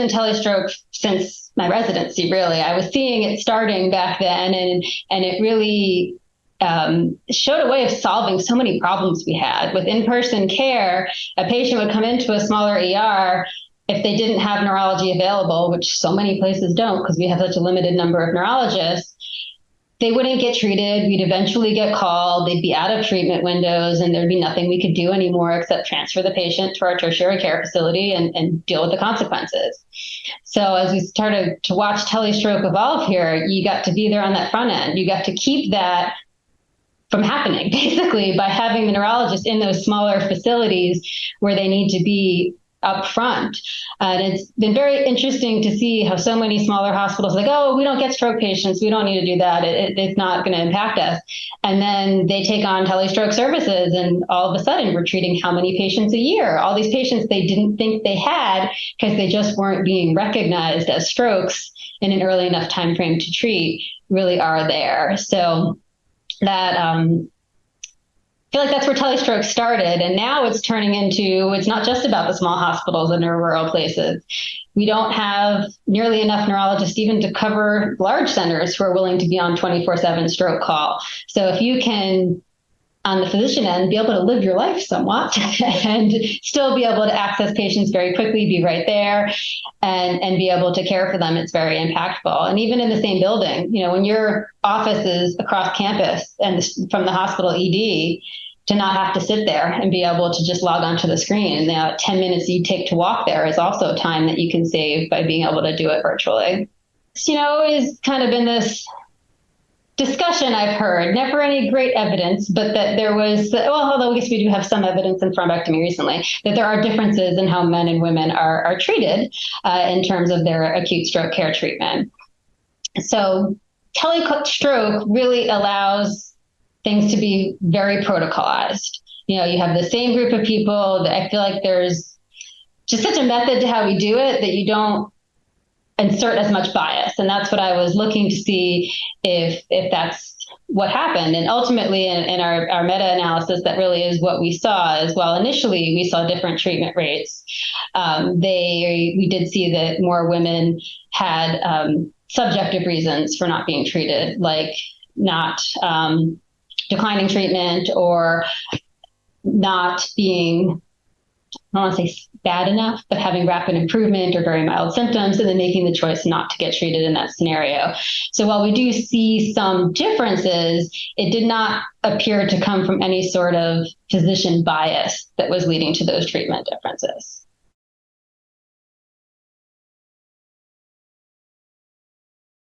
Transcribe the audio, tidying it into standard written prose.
in telestroke since my residency, really. I was seeing it starting back then, and it really showed a way of solving so many problems we had. With in-person care, a patient would come into a smaller ER. If they didn't have neurology available, which so many places don't because we have such a limited number of neurologists, they wouldn't get treated. We'd eventually get called. They'd be out of treatment windows, and there'd be nothing we could do anymore except transfer the patient to our tertiary care facility and deal with the consequences. So as we started to watch telestroke evolve here, you got to be there on that front end. You got to keep that from happening, basically, by having the neurologist in those smaller facilities where they need to be up front. And it's been very interesting to see how so many smaller hospitals are like, oh, we don't get stroke patients. We don't need to do that. It's not going to impact us. And then they take on telestroke services, and all of a sudden we're treating how many patients a year? All these patients they didn't think they had because they just weren't being recognized as strokes in an early enough time frame to treat really are there. So that I feel like that's where telestroke started, and now it's turning into, it's not just about the small hospitals in our rural places. We don't have nearly enough neurologists even to cover large centers who are willing to be on 24/7 stroke call. So if you can, on the physician end, be able to live your life somewhat and still be able to access patients very quickly, be right there, and be able to care for them, it's very impactful. And even in the same building, when your office is across campus and from the hospital ED, to not have to sit there and be able to just log onto the screen. And 10 minutes you take to walk there is also time that you can save by being able to do it virtually. It's kind of been this discussion I've heard, never any great evidence, but that there was, although I guess we do have some evidence in thrombectomy recently, that there are differences in how men and women are treated in terms of their acute stroke care treatment. So telestroke really allows things to be very protocolized. You have the same group of people. That I feel like there's just such a method to how we do it that you don't insert as much bias. And that's what I was looking to see if that's what happened. And ultimately in our meta-analysis, that really is what we saw as well. Initially, we saw different treatment rates. We did see that more women had subjective reasons for not being treated, like not declining treatment or not being, I don't want to say bad enough, but having rapid improvement or very mild symptoms, and then making the choice not to get treated in that scenario. So while we do see some differences, it did not appear to come from any sort of physician bias that was leading to those treatment differences.